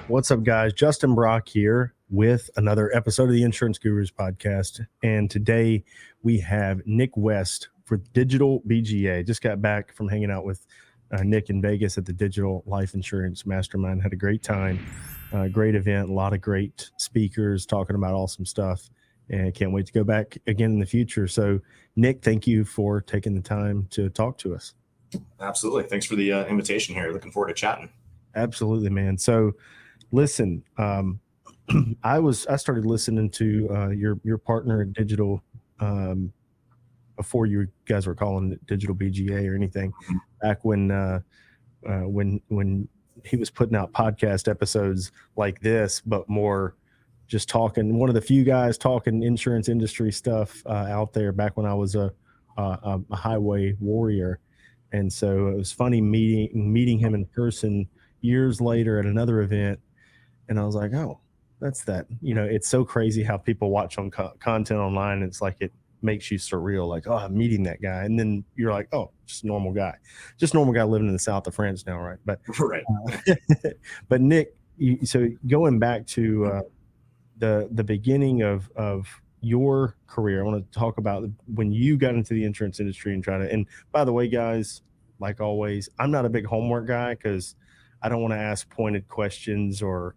What's up, guys? Justin Brock here with another episode of the Insurance Gurus podcast. And today we have Nick West for Digital BGA. Just got back from hanging out with Nick in Vegas at the Digital Life Insurance Mastermind. Had a great time, great event, a lot of great speakers talking about awesome stuff. And can't wait to go back again in the future. So, Nick, thank you for taking the time to talk to us. Absolutely. Thanks for the invitation here. Looking forward to chatting. Absolutely, man. So, listen, I started listening to your partner at Digital before you guys were calling it Digital BGA or anything. Back when he was putting out podcast episodes like this, but more just talking. One of the few guys talking insurance industry stuff out there. Back when I was a highway warrior, and so it was funny meeting him in person years later at another event. And I was like, oh, that's that. You know, it's so crazy how people watch on content online. It's like it makes you surreal, like, oh, I'm meeting that guy. And then you're like, oh, just a normal guy living in the south of France now, right? But right. But Nick, so going back to the beginning of your career, I want to talk about when you got into the insurance industry and and by the way, guys, like always, I'm not a big homework guy because I don't want to ask pointed questions or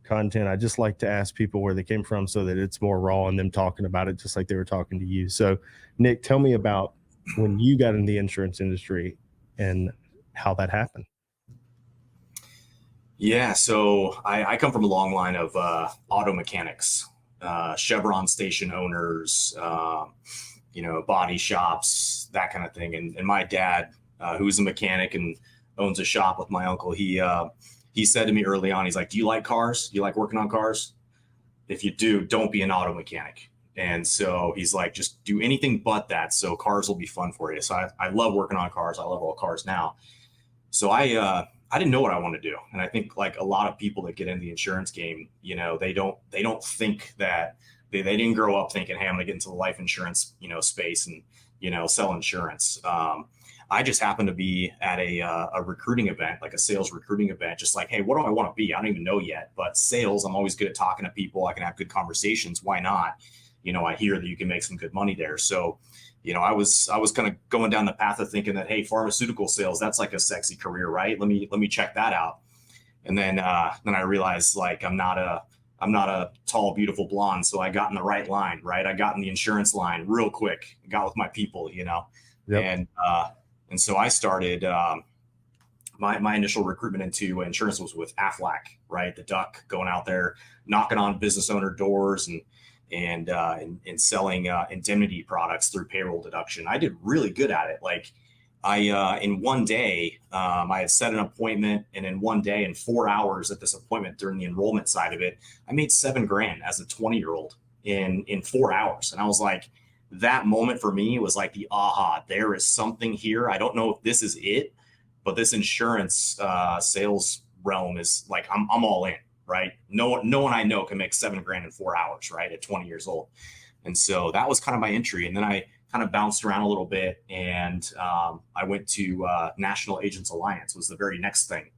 content. I just like to ask people where they came from so that it's more raw and them talking about it just like they were talking to you. So, Nick, tell me about when you got in the insurance industry and how that happened. Yeah, so I come from a long line of auto mechanics, Chevron station owners, body shops, that kind of thing. And my dad, who's a mechanic and owns a shop with my uncle, he said to me early on, he's like, do you like cars? Do you like working on cars? If you do, don't be an auto mechanic. And so he's like, just do anything but that. So cars will be fun for you. So I love working on cars. I love all cars now. So I didn't know what I want to do. And I think like a lot of people that get into the insurance game, they don't think that they didn't grow up thinking, hey, I'm going to get into the life insurance, space and, sell insurance. I just happened to be at a recruiting event, like a sales recruiting event, just like, hey, what do I want to be? I don't even know yet, but sales, I'm always good at talking to people. I can have good conversations. Why not? I hear that you can make some good money there. So, I was kind of going down the path of thinking that, hey, pharmaceutical sales, that's like a sexy career, right? Let me check that out. And then I realized like, I'm not a tall, beautiful blonde. So I got in the right line, right? I got in the insurance line real quick, got with my people, Yep. And so I started, my initial recruitment into insurance was with Aflac, right? The duck, going out there, knocking on business owner doors and selling indemnity products through payroll deduction. I did really good at it. Like in one day, I had set an appointment, and in one day, in 4 hours at this appointment during the enrollment side of it, I made $7,000 as a 20-year-old in 4 hours. And I was like, that moment for me was like the aha, there is something here. I don't know if this is it, but this insurance sales realm is like, I'm all in, right? No one I know can make $7,000 in 4 hours, right? At 20 years old. And so that was kind of my entry. And then I kind of bounced around a little bit, and I went to National Agents Alliance was the very next thing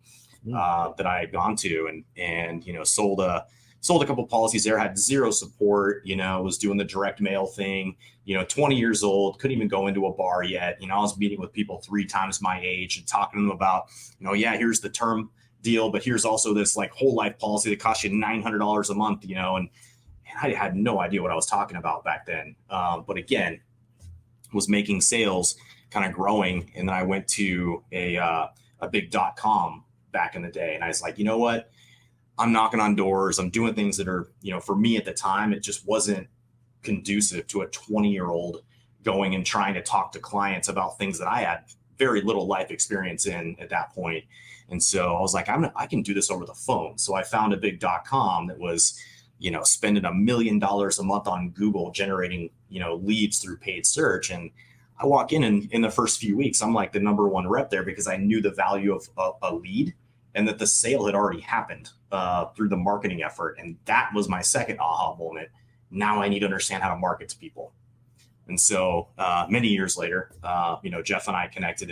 that I had gone to, and sold a couple policies there, had zero support, was doing the direct mail thing, 20 years old, couldn't even go into a bar yet. I was meeting with people 3 times my age and talking to them about, yeah, here's the term deal, but here's also this like whole life policy that costs you $900 a month, and I had no idea what I was talking about back then. But again, was making sales, kind of growing. And then I went to a big .com back in the day. And I was like, you know what? I'm knocking on doors. I'm doing things that are, for me at the time, it just wasn't conducive to a 20-year-old going and trying to talk to clients about things that I had very little life experience in at that point. And so I was like, I can do this over the phone. So I found a big .com that was, spending $1 million a month on Google generating, leads through paid search. And I walk in the first few weeks, I'm like the number one rep there because I knew the value of a lead and that the sale had already happened through the marketing effort. And that was my second aha moment. Now I need to understand how to market to people. And so many years later, Jeff and I connected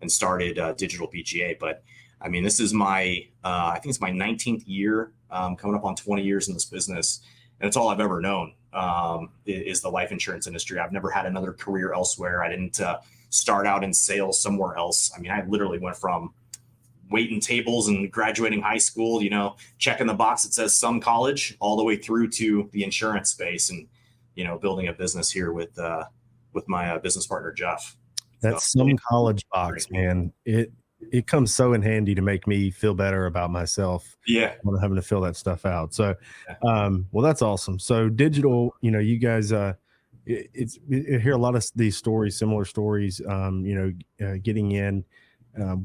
and started Digital BGA. But I mean, this is my, I think it's my 19th year, coming up on 20 years in this business. And it's all I've ever known, is the life insurance industry. I've never had another career elsewhere. I didn't start out in sales somewhere else. I mean, I literally went from waiting tables and graduating high school, checking the box that says some college, all the way through to the insurance space and, building a business here with my business partner, Jeff. That's So, some college box, man. It comes so in handy to make me feel better about myself yeah. when I'm having to fill that stuff out. So, Yeah. well, that's awesome. So digital, you guys, I hear a lot of these stories, similar stories, getting in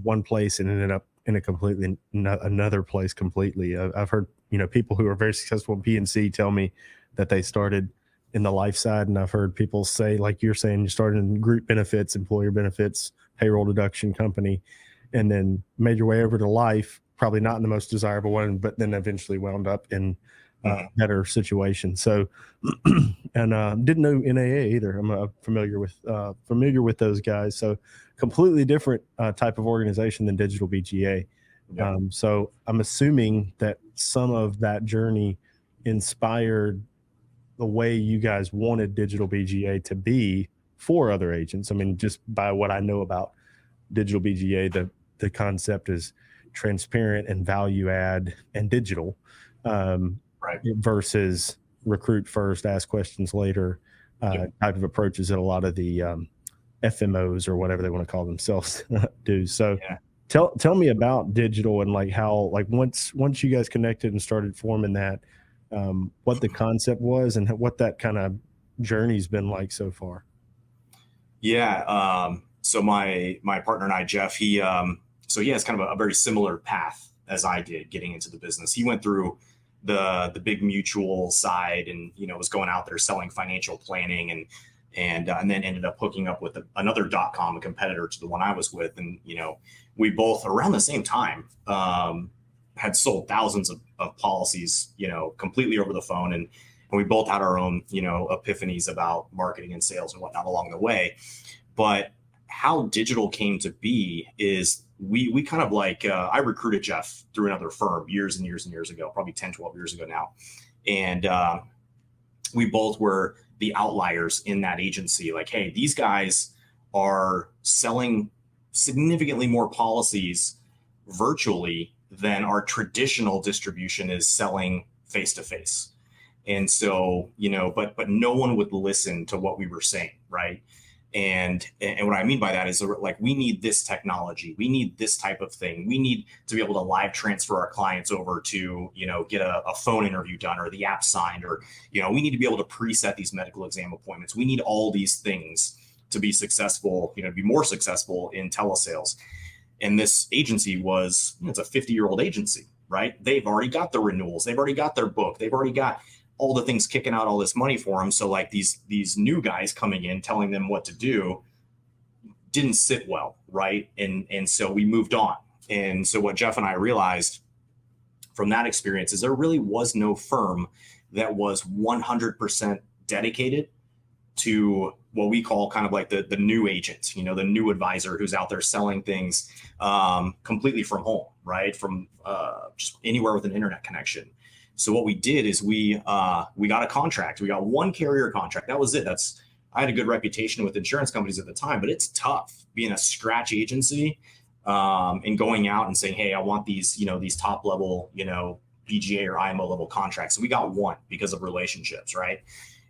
one place and ended up in a completely another place completely. I've heard, people who are very successful in P&C tell me that they started in the life side. And I've heard people say, like you're saying, you started in group benefits, employer benefits, payroll deduction company, and then made your way over to life, probably not in the most desirable one, but then eventually wound up in better situation. So, and didn't know NAA either. I'm familiar with those guys. So completely different type of organization than Digital BGA. Yeah. So I'm assuming that some of that journey inspired the way you guys wanted Digital BGA to be for other agents. I mean, just by what I know about Digital BGA, the concept is transparent and value add and digital, Right. versus recruit first, ask questions later type of approaches that a lot of the FMOs or whatever they want to call themselves do. So Yeah. tell me about digital and like how, like once you guys connected and started forming that, what the concept was and what that kind of journey's been like so far. Yeah. So my partner and I, Jeff, he has kind of a very similar path as I did getting into the business. He went through the big mutual side and, was going out there selling financial planning and then ended up hooking up with another .com, a competitor to the one I was with. And, we both around the same time, had sold thousands of policies, completely over the phone. And we both had our own, epiphanies about marketing and sales and whatnot along the way. But how digital came to be is we kind of like, I recruited Jeff through another firm years and years and years ago, probably 10, 12 years ago now. And we both were the outliers in that agency. Like, hey, these guys are selling significantly more policies virtually than our traditional distribution is selling face to face. And so, but no one would listen to what we were saying, right? And what I mean by that is like, we need this technology. We need this type of thing. We need to be able to live transfer our clients over to, get a phone interview done or the app signed, or, we need to be able to preset these medical exam appointments. We need all these things to be successful, to be more successful in telesales. And this agency was, it's a 50-year-old agency, right? They've already got the renewals. They've already got their book. They've already got all the things kicking out all this money for them. So like these new guys coming in, telling them what to do didn't sit well. Right. And so we moved on. And so what Jeff and I realized from that experience is there really was no firm that was 100% dedicated to what we call kind of like the new agent, the new advisor who's out there selling things completely from home, right? From just anywhere with an internet connection. So what we did is we got a contract. We got one carrier contract. That was it. I had a good reputation with insurance companies at the time, but it's tough being a scratch agency and going out and saying, hey, I want these, these top level, BGA or IMO level contracts. So we got one because of relationships, right?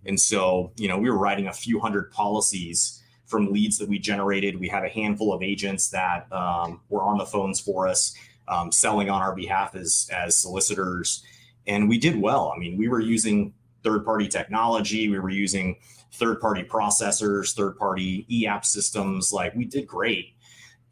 And so, we were writing a few hundred policies from leads that we generated. We had a handful of agents that were on the phones for us, selling on our behalf as solicitors. And we did well. I mean, we were using third-party technology. We were using third-party processors, third-party e-app systems. Like, we did great.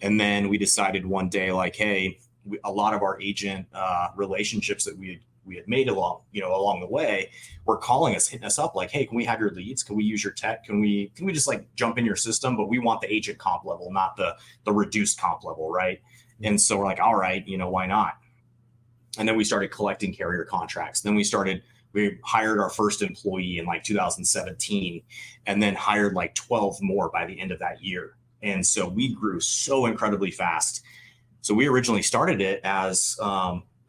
And then we decided one day, like, hey, a lot of our agent relationships that we had made along the way were calling us, hitting us up like, hey, can we have your leads? Can we use your tech? Can we just like jump in your system? But we want the agent comp level, not the reduced comp level, right? And so we're like, all right, why not? And then we started collecting carrier contracts. Then we hired our first employee in like 2017 and then hired like 12 more by the end of that year. And so we grew so incredibly fast So we originally started it as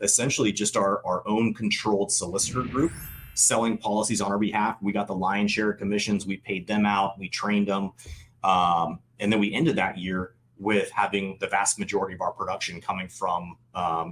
essentially just our own controlled solicitor group selling policies on our behalf. We got the lion's share of commissions. We paid them out. We trained them. And then we ended that year with having the vast majority of our production coming from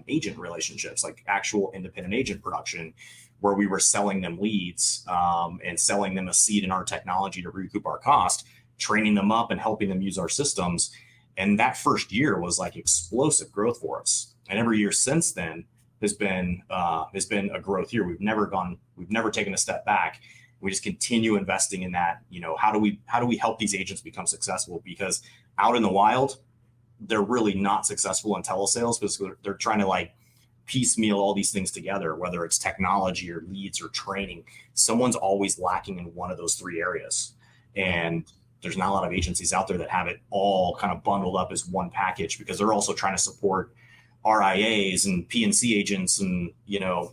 agent relationships, like actual independent agent production, where we were selling them leads and selling them a seat in our technology to recoup our cost, training them up and helping them use our systems. And that first year was like explosive growth for us. And every year since then has been a growth year. We've never taken a step back. We just continue investing in that. You know, how do we help these agents become successful? Because out in the wild, they're really not successful in telesales because they're trying to like piecemeal all these things together, whether it's technology or leads or training. Someone's always lacking in one of those three areas. And there's not a lot of agencies out there that have it all kind of bundled up as one package, because they're also trying to support RIAs and PNC agents and, you know,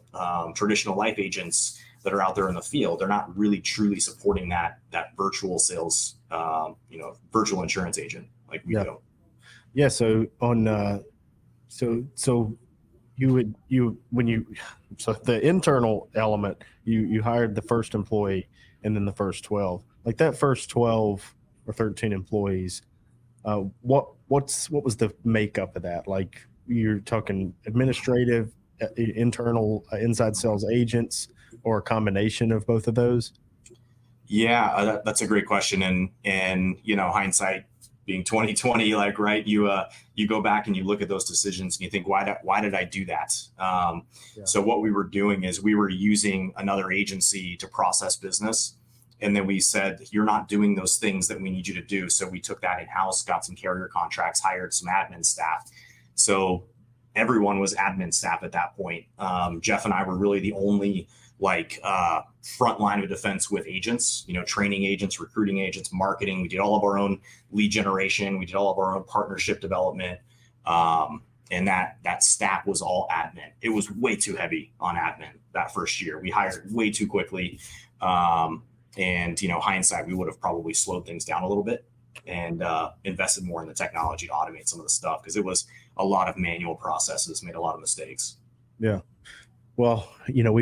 traditional life agents that are out there in the field. They're not really truly supporting that virtual sales, virtual insurance agent like we do. Yeah. So on, so the internal element, you hired the first employee and then the first 12, like that first 12 or 13 employees. What was the makeup of that? Like, you're talking administrative, internal, inside sales agents, or a combination of both of those? Yeah, that's a great question. And you know, hindsight being 2020, like, right, you go back and you look at those decisions and you think, why did I do that? So what we were doing is we were using another agency to process business. And then we said, you're not doing those things that we need you to do. So we took that in-house, got some carrier contracts, hired some admin staff. So everyone was admin staff at that point. Jeff and I were really the only front line of defense with agents, you know, training agents, recruiting agents, marketing. We did all of our own lead generation. We did all of our own partnership development. And that staff was all admin. It was way too heavy on admin that first year. We hired way too quickly. And, you know, hindsight, we would have probably slowed things down a little bit and invested more in the technology to automate some of the stuff, because it was a lot of manual processes, made a lot of mistakes. Yeah. Well, you know,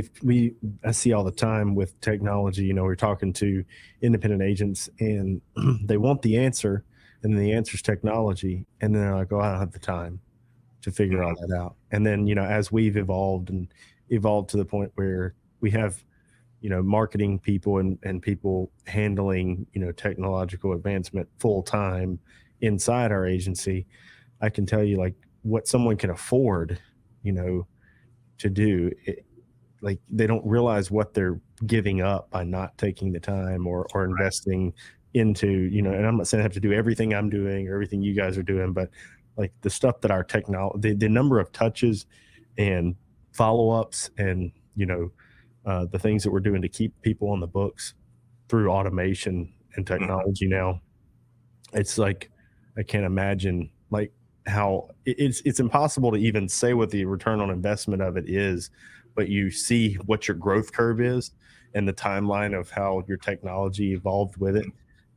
I see all the time with technology, you know, we're talking to independent agents and they want the answer, and then the answer is technology. And then they're like, oh, I don't have the time to figure all that out. And then, you know, as we've evolved to the point where we have, you know, marketing people and people handling, you know, technological advancement full time inside our agency, I can tell you, like, what someone can afford, you know, to do it, like, they don't realize what they're giving up by not taking the time or investing into, you know, and I'm not saying I have to do everything I'm doing or everything you guys are doing, but like the stuff that our technology, the number of touches and follow-ups and, you know, the things that we're doing to keep people on the books through automation and technology now, it's like, I can't imagine like how it's impossible to even say what the return on investment of it is, but you see what your growth curve is and the timeline of how your technology evolved with it.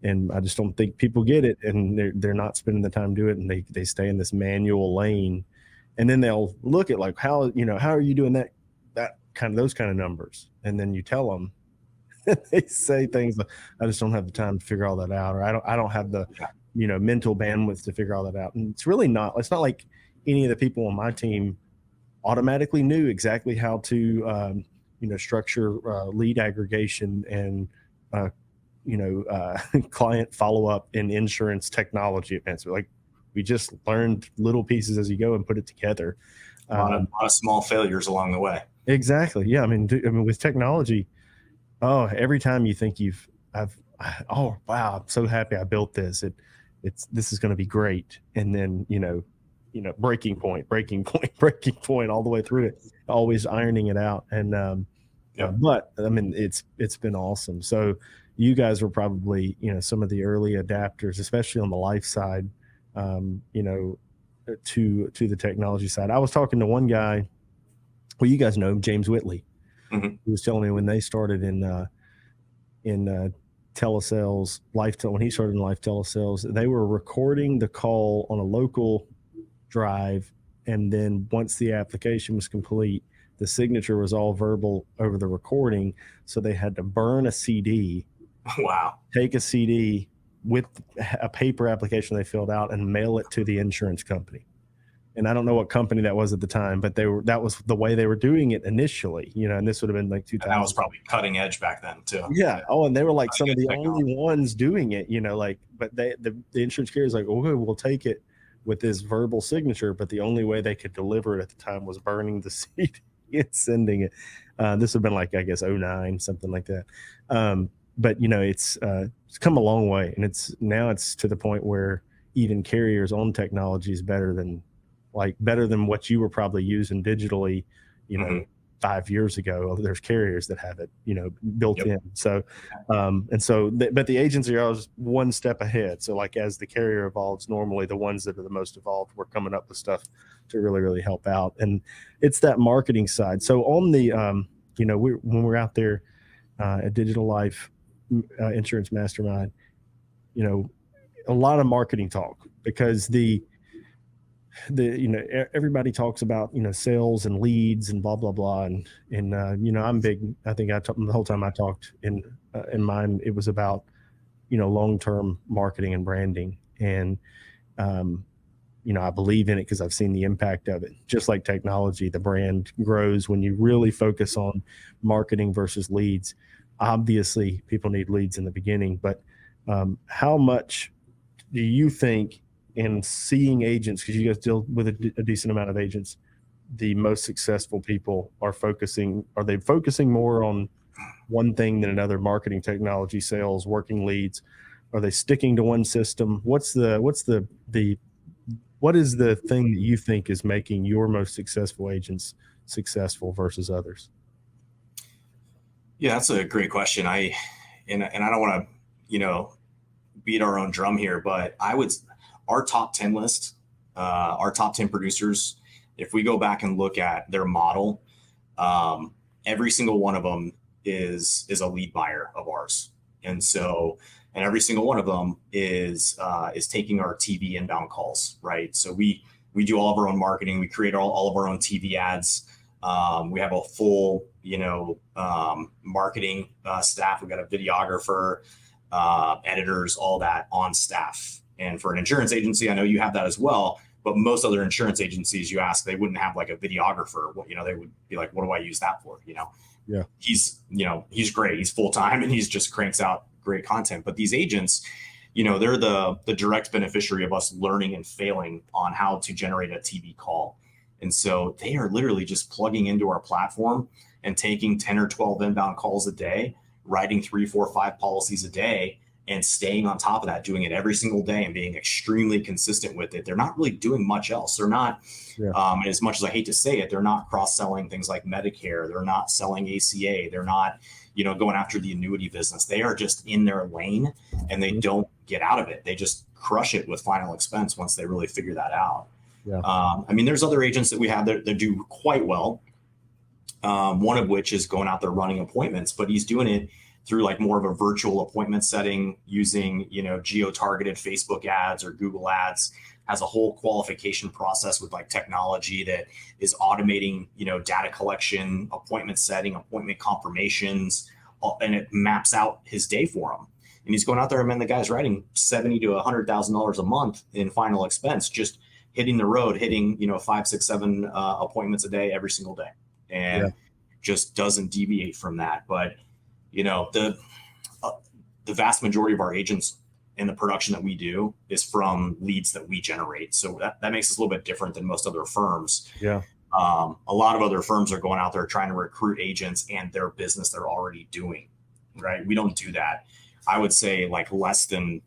And I just don't think people get it, and they're not spending the time doing it, and they stay in this manual lane. And then they'll look at like, how are you doing that those kind of numbers? And then you tell them, they say things like, I just don't have the time to figure all that out, or I don't have the, you know, mental bandwidth to figure all that out. And it's not like any of the people on my team automatically knew exactly how to, you know, structure lead aggregation and, client follow-up in insurance technology advancement. Like, we just learned little pieces as you go and put it together. A lot of small failures along the way. Exactly. Yeah. I mean, with technology, every time you think oh, wow, I'm so happy I built this. This is going to be great. And then, you know, breaking point all the way through it, always ironing it out. And, but I mean, it's been awesome. So you guys were probably, you know, some of the early adapters, especially on the life side, you know, to the technology side. I was talking to one guy, well, you guys know him, James Whitley. Mm-hmm. He was telling me when they started in telesales, when he started in life telesales, they were recording the call on a local drive And then once the application was complete, the signature was all verbal over the recording. So they had to burn a CD, Wow. take a CD with a paper application they filled out and mail it to the insurance company. And I don't know what company that was at the time, but that was the way they were doing it initially, and this would have been like 2000. And that was probably cutting edge back then too. Yeah. Oh, and they were like Cutting some of the edge technology. only ones doing it, but the insurance carrier is like, okay, we'll take it with this verbal signature, but the only way they could deliver it at the time was burning the CD and sending it. This would have been like, I guess, 09, something like that. But it's come a long way, and it's to the point where even carriers' own technology is better than what you were probably using digitally, 5 years ago. There's carriers that have it, built in. So, but the agents are always one step ahead. So like, as the carrier evolves, normally the ones that are the most evolved, we're coming up with stuff to really, really help out. And it's that marketing side. So on the, when we're out there at Digital Life Insurance Mastermind, a lot of marketing talk, because everybody talks about sales and leads and blah blah blah, and I'm big. I think the whole time I talked in mine, it was about long-term marketing and branding, and I believe in it because I've seen the impact of it. Just like technology, the brand grows when you really focus on marketing versus leads. Obviously, people need leads in the beginning, but how much do you think, in seeing agents, because you guys deal with a decent amount of agents, the most successful people are they focusing more on one thing than another? Marketing, technology, sales, working leads? Are they sticking to one system? What is the thing that you think is making your most successful agents successful versus others? Yeah, that's a great question. I don't want to, beat our own drum here, but our top 10 list, our top 10 producers, if we go back and look at their model, every single one of them is a lead buyer of ours. And every single one of them is taking our TV inbound calls, right? So we do all of our own marketing. We create all of our own TV ads. We have a full, marketing staff. We've got a videographer, editors, all that on staff. And for an insurance agency, I know you have that as well, but most other insurance agencies, you ask, they wouldn't have like a videographer. They would be like, what do I use that for? Yeah. He's great. He's full-time and he's just cranks out great content. But these agents, they're the direct beneficiary of us learning and failing on how to generate a TV call. And so they are literally just plugging into our platform and taking 10 or 12 inbound calls a day, writing 3, 4, 5 policies a day, and staying on top of that, doing it every single day and being extremely consistent with it. They're not really doing much else. They're not, as much as I hate to say it, they're not cross-selling things like Medicare. They're not selling ACA. They're not, going after the annuity business. They are just in their lane and they don't get out of it. They just crush it with final expense once they really figure that out. Yeah. There's other agents that we have that do quite well. One of which is going out there running appointments, but he's doing it through like more of a virtual appointment setting using, geo-targeted Facebook ads or Google ads. Has a whole qualification process with like technology that is automating, data collection, appointment setting, appointment confirmations, and it maps out his day for him. And he's going out there, and the guy's writing $70,000 to $100,000 a month in final expense, just hitting the road, hitting, 5, 6, 7 appointments a day every single day. And just doesn't deviate from that. But, the vast majority of our agents and the production that we do is from leads that we generate. So that makes us a little bit different than most other firms. Yeah. A lot of other firms are going out there trying to recruit agents and their business they're already doing, right? We don't do that. I would say like far less than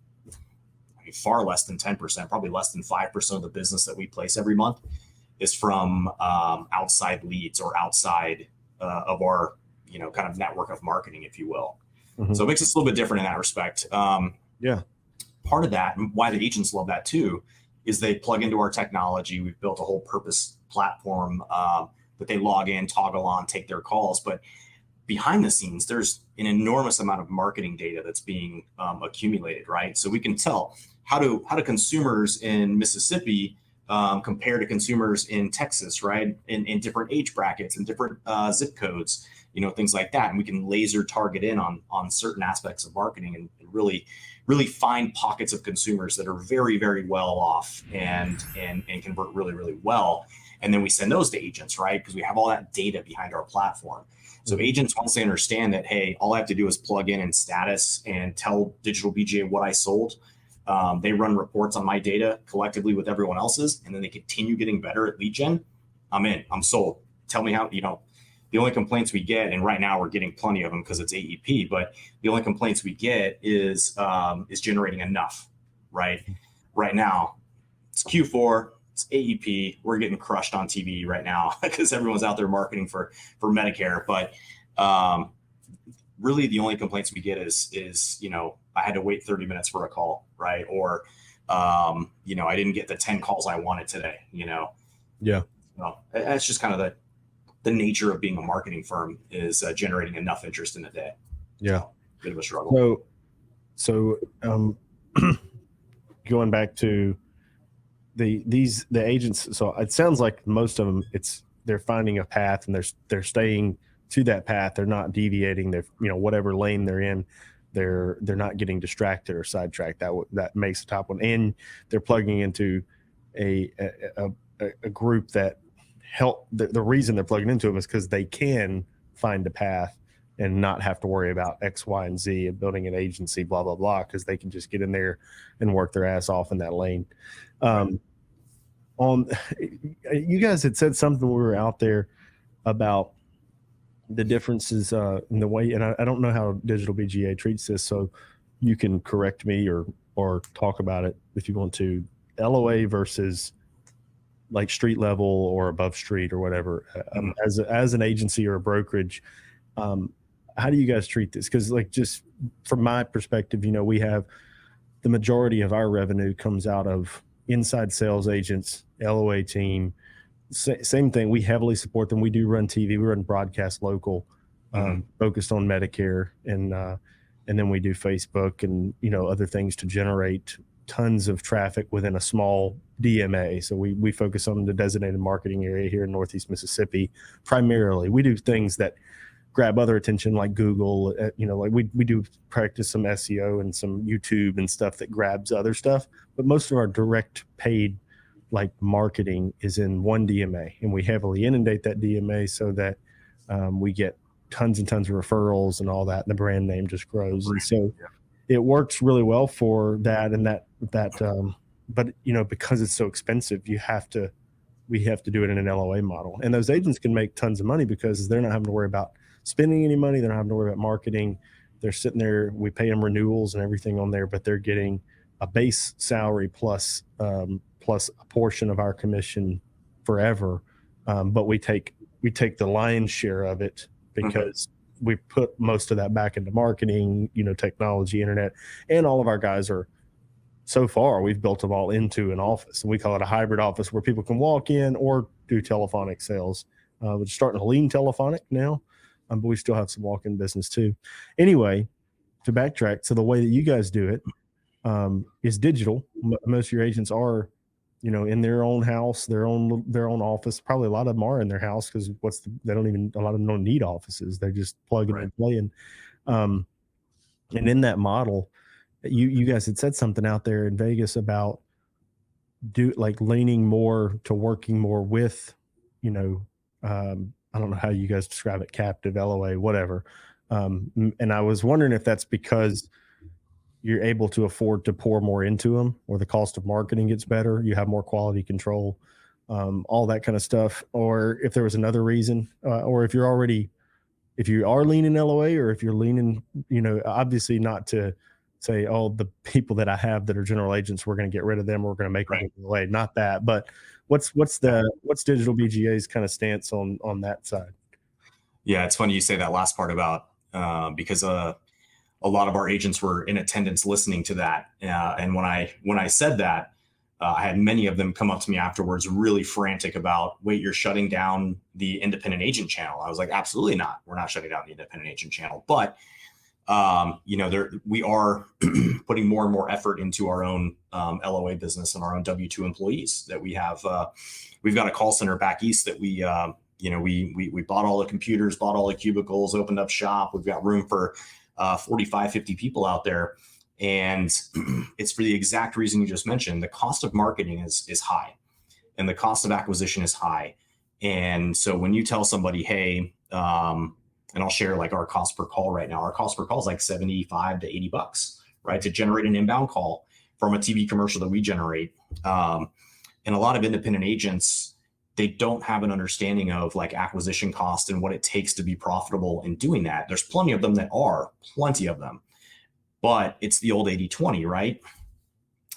10%, probably less than 5% of the business that we place every month is from outside leads or outside of our, kind of network of marketing, if you will. Mm-hmm. So it makes us a little bit different in that respect. Part of that, and why the agents love that too, is they plug into our technology. We've built a whole purpose platform that they log in, toggle on, take their calls. But behind the scenes, there's an enormous amount of marketing data that's being accumulated, right? So we can tell how do consumers in Mississippi compared to consumers in Texas, right? In different age brackets and different zip codes, things like that. And we can laser target in on certain aspects of marketing and really find pockets of consumers that are very, very well off and convert really, really well. And then we send those to agents, right? Because we have all that data behind our platform. So agents, once they understand that, hey, all I have to do is plug in status and tell Digital BGA what I sold. They run reports on my data collectively with everyone else's, and then they continue getting better at lead gen. I'm in. I'm sold. Tell me how, the only complaints we get, and right now we're getting plenty of them because it's AEP, but the only complaints we get is generating enough, right? Right now, it's Q4, it's AEP. We're getting crushed on TV right now because everyone's out there marketing for Medicare. But really, the only complaints we get is I had to wait 30 minutes for a call, right? Or I didn't get the 10 calls I wanted today. Yeah. Well, that's just kind of the nature of being a marketing firm is generating enough interest in a day. Yeah. So, bit of a struggle. So going back to the agents. So it sounds like most of them, they're finding a path and they're staying to that path. They're not deviating. They're, whatever lane they're in, they're not getting distracted or sidetracked. That makes the top one. And they're plugging into a group that help. The reason they're plugging into them is because they can find a path and not have to worry about X, Y, and Z and building an agency, blah, blah, blah, because they can just get in there and work their ass off in that lane. You guys had said something when we were out there about the differences in the way, and I don't know how Digital BGA treats this, so you can correct me or talk about it if you want to. LOA versus like street level or above street or whatever. As an agency or a brokerage, how do you guys treat this? Because like just from my perspective, we have the majority of our revenue comes out of inside sales agents, LOA team. Same thing. We heavily support them. We do run TV. We run broadcast local, focused on Medicare, and then we do Facebook and other things to generate tons of traffic within a small DMA. So we focus on the designated marketing area here in Northeast Mississippi primarily. We do things that grab other attention like Google, like we do practice some SEO and some YouTube and stuff that grabs other stuff. But most of our direct paid like marketing is in one DMA, and we heavily inundate that DMA so that we get tons and tons of referrals and all that, and the brand name just grows. And so it works really well for that. And but because it's so expensive, we have to do it in an LOA model. And those agents can make tons of money because they're not having to worry about spending any money. They're not having to worry about marketing. They're sitting there. We pay them renewals and everything on there, but they're getting a base salary plus a portion of our commission forever. But we take the lion's share of it because we put most of that back into marketing, technology, internet, and all of our guys are, so far, we've built them all into an office. And we call it a hybrid office where people can walk in or do telephonic sales. We're starting to lean telephonic now, but we still have some walk-in business too. Anyway, to backtrack, so the way that you guys do it is digital. Most of your agents are, in their own house, their own office. Probably a lot of them are in their house because a lot of them don't need offices. They're just plugging and playing. And in that model, you guys had said something out there in Vegas about leaning more to working more with, I don't know how you guys describe it, captive, LOA, whatever. And I was wondering if that's because you're able to afford to pour more into them, or the cost of marketing gets better, you have more quality control, all that kind of stuff, or if there was another reason, or if you are leaning LOA, or if you're leaning, obviously not to say, oh, the people that I have that are general agents, we're going to get rid of them, we're going to make them LOA. Not that, but what's Digital BGA's kind of stance on that side? Yeah, it's funny you say that last part about because a lot of our agents were in attendance listening to that, and when I said that, I had many of them come up to me afterwards, really frantic about, wait, you're shutting down the independent agent channel? I was like, absolutely not. We're not shutting down the independent agent channel, but we are putting more and more effort into our own LOA business and our own W-2 employees that we have. We've got a call center back east that we bought all the computers, bought all the cubicles, opened up shop. We've got room for 45, 50 people out there. And it's for the exact reason you just mentioned. The cost of marketing is high and the cost of acquisition is high. And so when you tell somebody, hey, and I'll share like our cost per call right now, our cost per call is like 75 to $80, right? To generate an inbound call from a TV commercial that we generate. And a lot of independent agents, they don't have an understanding of like acquisition cost and what it takes to be profitable in doing that. There's plenty of them that are, plenty of them, but it's the old 80-20, right?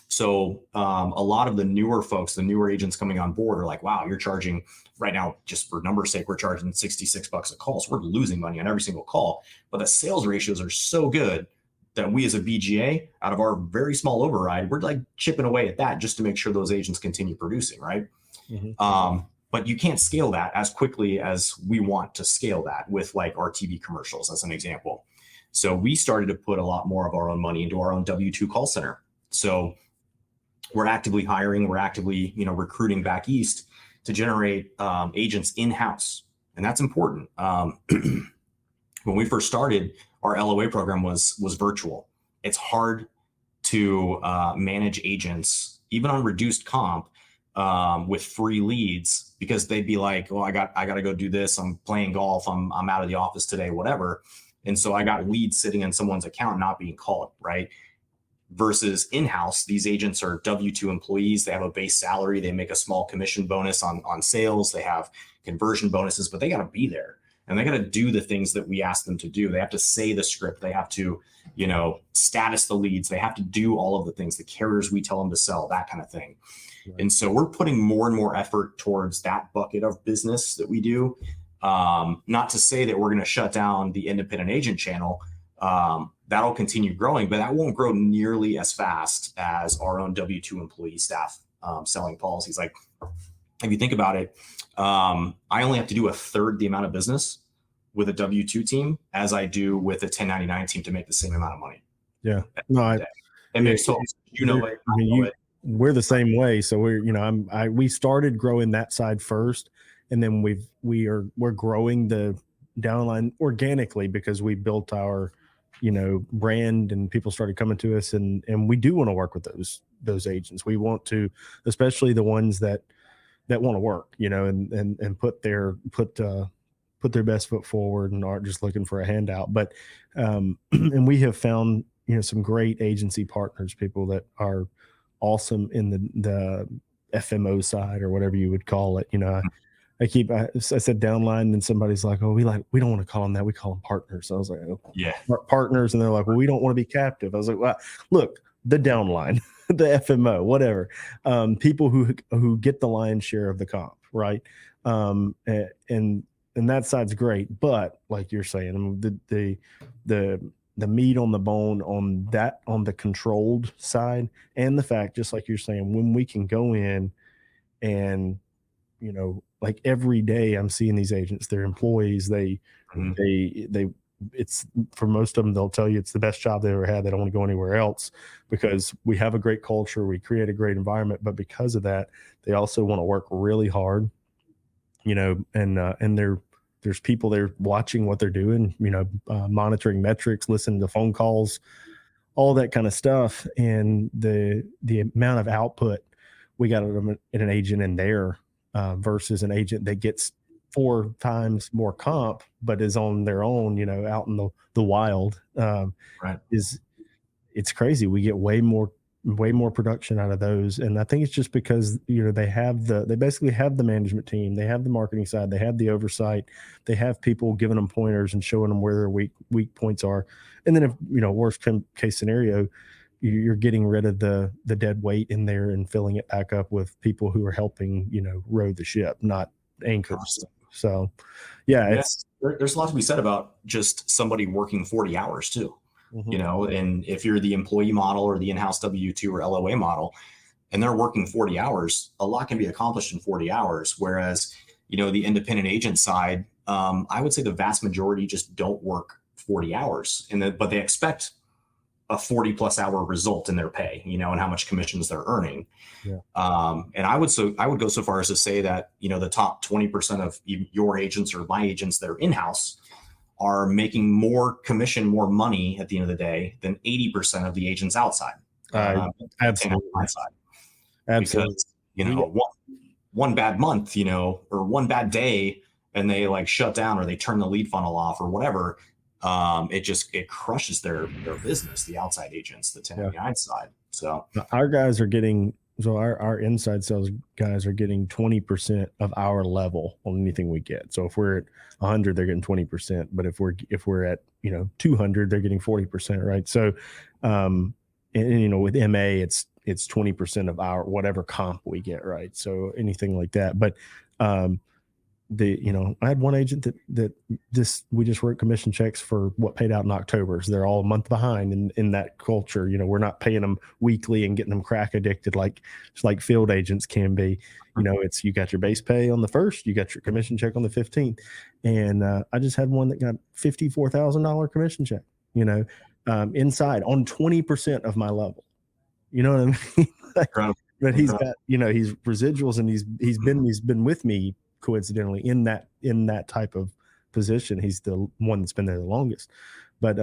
So a lot of the newer folks, the newer agents coming on board are like, wow, you're charging right now, just for numbers sake, we're charging $66 a call. So we're losing money on every single call, but the sales ratios are so good that we as a BGA, out of our very small override, we're like chipping away at that just to make sure those agents continue producing, right? Mm-hmm. But you can't scale that as quickly as we want to scale that with like our TV commercials as an example. So we started to put a lot more of our own money into our own W-2 call center. So we're actively hiring, we're actively, recruiting back east to generate agents in-house. And that's important. When we first started, our LOA program was virtual. It's hard to manage agents, even on reduced comp, with free leads, because they'd be like, well, I got to go do this. I'm playing golf. I'm out of the office today, whatever. And so I got leads sitting in someone's account, not being called, right? Versus in-house, these agents are W-2 employees. They have a base salary. They make a small commission bonus on sales. They have conversion bonuses, but they got to be there and they got to do the things that we ask them to do. They have to say the script. They have to, status the leads. They have to do all of the things, the carriers we tell them to sell, that kind of thing. Right. And so we're putting more and more effort towards that bucket of business that we do. Not to say that we're going to shut down the independent agent channel. That'll continue growing, but that won't grow nearly as fast as our own W-2 employee staff selling policies. Like, if you think about it, I only have to do a third the amount of business with a W-2 team as I do with a 1099 team to make the same amount of money. Yeah, no, it makes total. We're the same way. So we started growing that side first, and then we're growing the downline organically because we built our brand and people started coming to us, and we do want to work with those agents. We want to, especially the ones that want to work, and put their best foot forward and aren't just looking for a handout. But and we have found some great agency partners, people that are awesome in the FMO side or whatever you would call it. I said downline, and somebody's like, oh, we don't want to call them that. We call them partners. So I was like, oh, yeah, partners. And they're like, well, we don't want to be captive. I was like, well, look, the downline, the FMO, whatever, people who get the lion's share of the comp. Right. And that side's great. But like you're saying, the meat on the bone on the controlled side, and the fact, just like you're saying, when we can go in and, like every day I'm seeing these agents, they're employees. It's for most of them, they'll tell you it's the best job they ever had. They don't want to go anywhere else because we have a great culture. We create a great environment, but because of that, they also want to work really hard, and there's people there watching what they're doing, monitoring metrics, listening to phone calls, all that kind of stuff. And the amount of output we got in an agent in there, versus an agent that gets 4 times more comp, but is on their own, out in the wild, right. It's crazy. We get way more production out of those. And I think it's just because, they basically have the management team, they have the marketing side, they have the oversight, they have people giving them pointers and showing them where their weak points are. And then if, worst case scenario, you're getting rid of the dead weight in there and filling it back up with people who are helping, row the ship, not anchors. So there's a lot to be said about just somebody working 40 hours too. Mm-hmm. And if you're the employee model or the in-house W-2 or LOA model, and they're working 40 hours, a lot can be accomplished in 40 hours. Whereas, the independent agent side, I would say the vast majority just don't work 40 hours, but they expect a 40 plus hour result in their pay, and how much commissions they're earning. Yeah. And I would go so far as to say that, the top 20% of your agents or my agents that are in-house are making more commission, more money at the end of the day than 80% of the agents outside. Absolutely. Outside. Absolutely. Because, one bad month, or one bad day, and they like shut down or they turn the lead funnel off or whatever, it crushes their business, the outside agents, the 1099 side. So our guys are getting, our inside sales guys are getting 20% of our level on anything we get. So if we're at 100, they're getting 20%, but if we're at 200, they're getting 40%, right? So and with MA, it's 20% of our whatever comp we get, right? So anything like that. But I had one agent that we just wrote commission checks for what paid out in October. So they're all a month behind in that culture. We're not paying them weekly and getting them crack addicted like field agents can be. It's, you got your base pay on the 1st, you got your commission check on the 15th. And I just had one that got $54,000 commission check, inside on 20% of my level. You know what I mean? But he's got, he's residuals, and he's been with me coincidentally in that type of position. He's the one that's been there the longest. But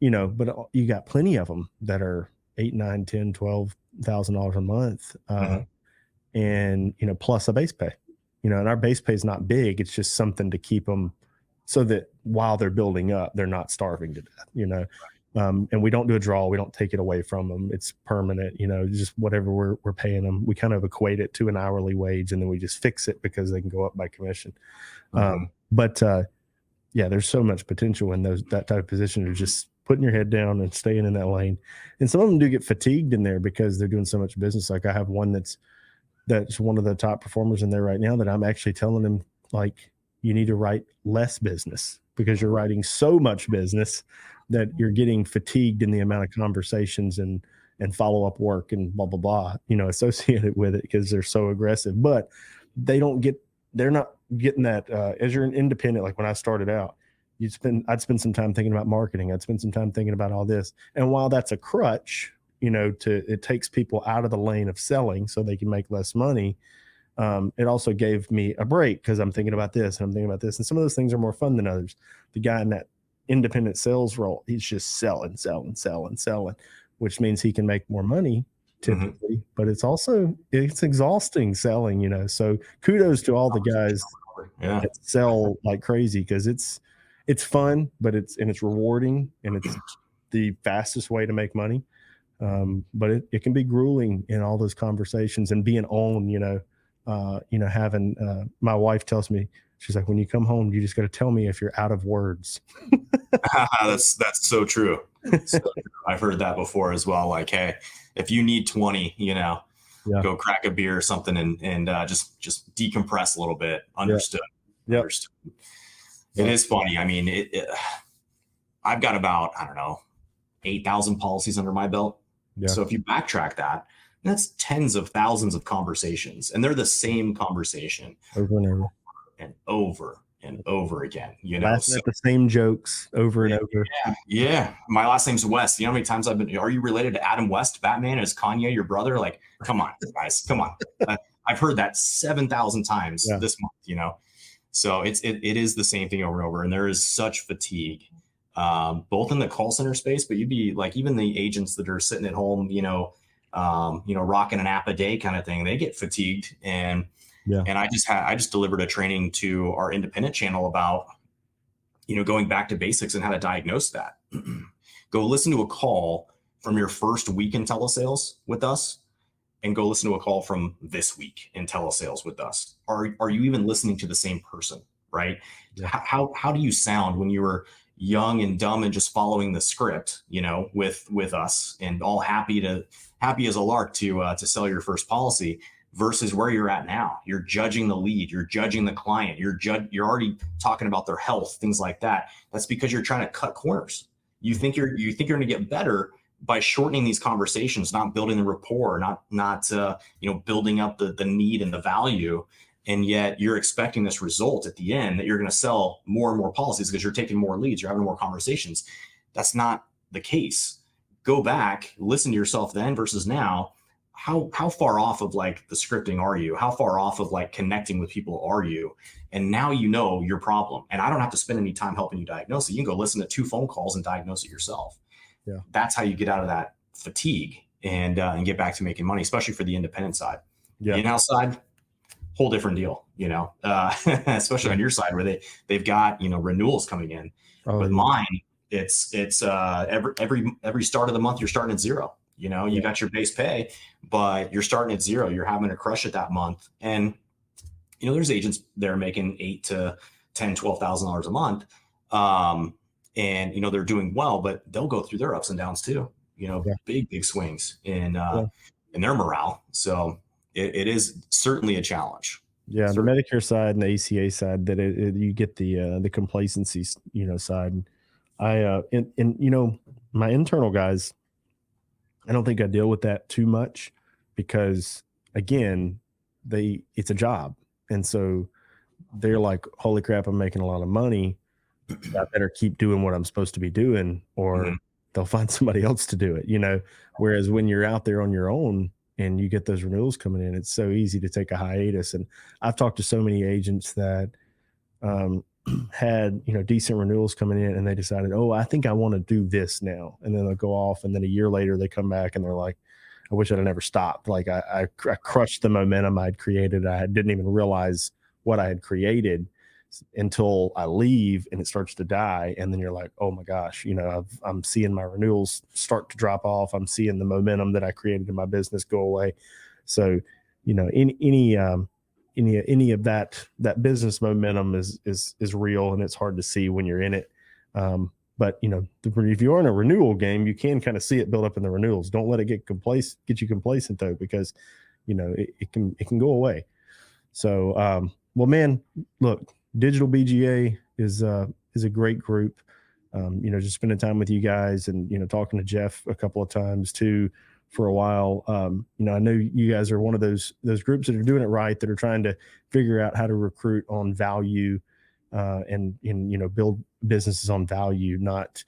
you got plenty of them that are $8, $9, $10, $12,000 a month, and plus a base pay. And our base pay is not big. It's just something to keep them so that while they're building up, they're not starving to death. And we don't do a draw. We don't take it away from them. It's permanent, just whatever we're paying them. We kind of equate it to an hourly wage, and then we just fix it because they can go up by commission. But there's so much potential in that type of position of just putting your head down and staying in that lane. And some of them do get fatigued in there because they're doing so much business. Like I have one that's one of the top performers in there right now that I'm actually telling him, like, you need to write less business because you're writing so much business that you're getting fatigued in the amount of conversations and follow-up work and blah, blah, blah, associated with it because they're so aggressive. But they're not getting that as you're an independent. Like when I started out, I'd spend some time thinking about marketing. I'd spend some time thinking about all this. And while that's a crutch, it takes people out of the lane of selling so they can make less money. It also gave me a break because I'm thinking about this and I'm thinking about this. And some of those things are more fun than others. The guy in that independent sales role, he's just selling, which means he can make more money typically, but it's exhausting selling, so kudos to all the guys that sell like crazy because it's fun, but it's rewarding and it's the fastest way to make money. But it can be grueling in all those conversations and being on, having my wife tells me, she's like, when you come home, you just got to tell me if you're out of words. That's so true. I've heard that before as well. Like, hey, if you need 20, go crack a beer or something and just decompress a little bit. Understood. Yeah. Understood. It is funny. I mean, I've got about, 8,000 policies under my belt. Yeah. So if you backtrack that, that's tens of thousands of conversations, and they're the same conversation over and over and over and over again. Laughing at the same jokes over and over. Yeah. My last name's West. You know how many times are you related to Adam West, Batman? Is Kanye your brother? Like, come on, guys, come on. I've heard that 7,000 times this month. So it is the same thing over and over, and there is such fatigue, both in the call center space, but you'd be like, even the agents that are sitting at home, rocking an app a day kind of thing, they get fatigued. And I just delivered a training to our independent channel about, going back to basics and how to diagnose that. Go listen to a call from your first week in telesales with us, and go listen to a call from this week in telesales with us. Are you even listening to the same person, right? Yeah. How do you sound when you were young and dumb and just following the script, with us and all happy as a lark to sell your first policy, versus where you're at now? You're judging the lead, you're judging the client, you're already talking about their health, things like that. That's because you're trying to cut corners. You think you're going to get better by shortening these conversations, not building the rapport, not building up the need and the value. And yet you're expecting this result at the end that you're going to sell more and more policies because you're taking more leads, you're having more conversations. That's not the case. Go back, listen to yourself then versus now. How far off of like the scripting are you? How far off of like connecting with people are you? And now you know your problem. And I don't have to spend any time helping you diagnose it. You can go listen to 2 phone calls and diagnose it yourself. Yeah. That's how you get out of that fatigue and get back to making money, especially for the independent side. Yeah. The in-house side, whole different deal, especially on your side where they've got, renewals coming in. With mine, it's every start of the month, you're starting at zero. You got your base pay, but you're starting at zero. You're having to crush it that month. And, there's agents there making $8,000 to $10,000, $12,000 a month. And, they're doing well, but they'll go through their ups and downs too, big swings in their morale. So it is certainly a challenge. Yeah. Certainly. The Medicare side and the ACA side that you get the complacency, side. My internal guys, I don't think I deal with that too much because again, it's a job. And so they're like, holy crap, I'm making a lot of money. I better keep doing what I'm supposed to be doing or they'll find somebody else to do it, whereas when you're out there on your own and you get those renewals coming in, it's so easy to take a hiatus. And I've talked to so many agents that, had decent renewals coming in and they decided, oh, I think I want to do this now, and then they'll go off and then a year later they come back and they're like, I wish I'd have never stopped. Like I crushed the momentum I'd created. I didn't even realize what I had created until I leave and it starts to die, and then you're like, oh my gosh, I'm seeing my renewals start to drop off. I'm seeing the momentum that I created in my business go away. So any of that business momentum is real, and it's hard to see when you're in it. But if you're in a renewal game, you can kind of see it build up in the renewals. Don't let it get you complacent though, because it can go away. So well, man, look, Digital BGA is a great group. Just spending time with you guys and talking to Jeff a couple of times too for a while. I know you guys are one of those groups that are doing it right, that are trying to figure out how to recruit on value and build businesses on value, not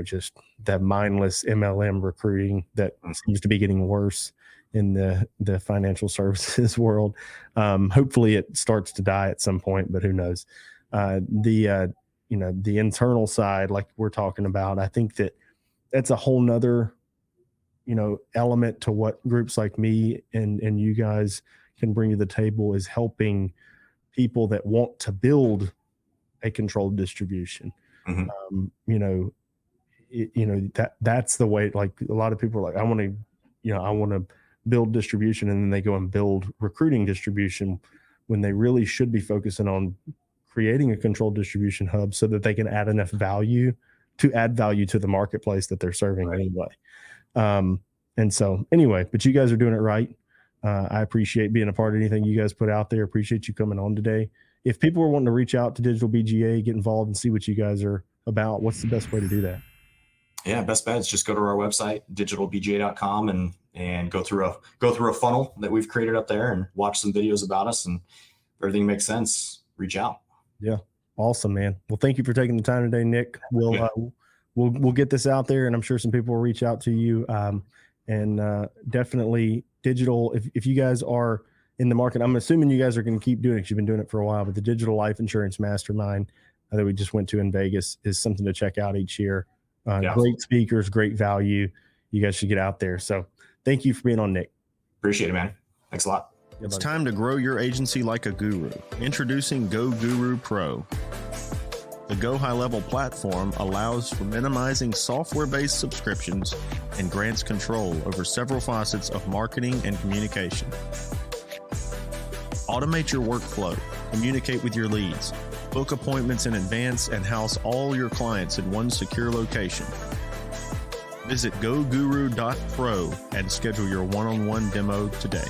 just that mindless MLM recruiting that seems to be getting worse in the financial services world. Hopefully it starts to die at some point, but who knows? The internal side, like we're talking about, I think that's a whole nother element to what groups like me and you guys can bring to the table, is helping people that want to build a controlled distribution. That's the way. Like a lot of people are like, I want to build distribution, and then they go and build recruiting distribution when they really should be focusing on creating a controlled distribution hub so that they can add enough value to the marketplace that they're serving anyway. And so anyway, but you guys are doing it right. I appreciate being a part of anything you guys put out there. Appreciate you coming on today. If people are wanting to reach out to Digital BGA, get involved and see what you guys are about, what's the best way to do that? Yeah, best bet is just go to our website, digitalbga.com, and go through a funnel that we've created up there and watch some videos about us, and if everything makes sense, reach out. Yeah. Awesome, man. Well, thank you for taking the time today, Nick. We'll get this out there, and I'm sure some people will reach out to you. And definitely Digital, if you guys are in the market, I'm assuming you guys are going to keep doing it. You've been doing it for a while, but the Digital Life Insurance Mastermind that we just went to in Vegas is something to check out each year. Great speakers, great value. You guys should get out there. So thank you for being on, Nick. Appreciate it, man. Thanks a lot. It's time to grow your agency like a guru. Introducing Go Guru Pro. The Go High Level platform allows for minimizing software-based subscriptions and grants control over several facets of marketing and communication. Automate your workflow, communicate with your leads, book appointments in advance, and house all your clients in one secure location. Visit goguru.pro and schedule your one-on-one demo today.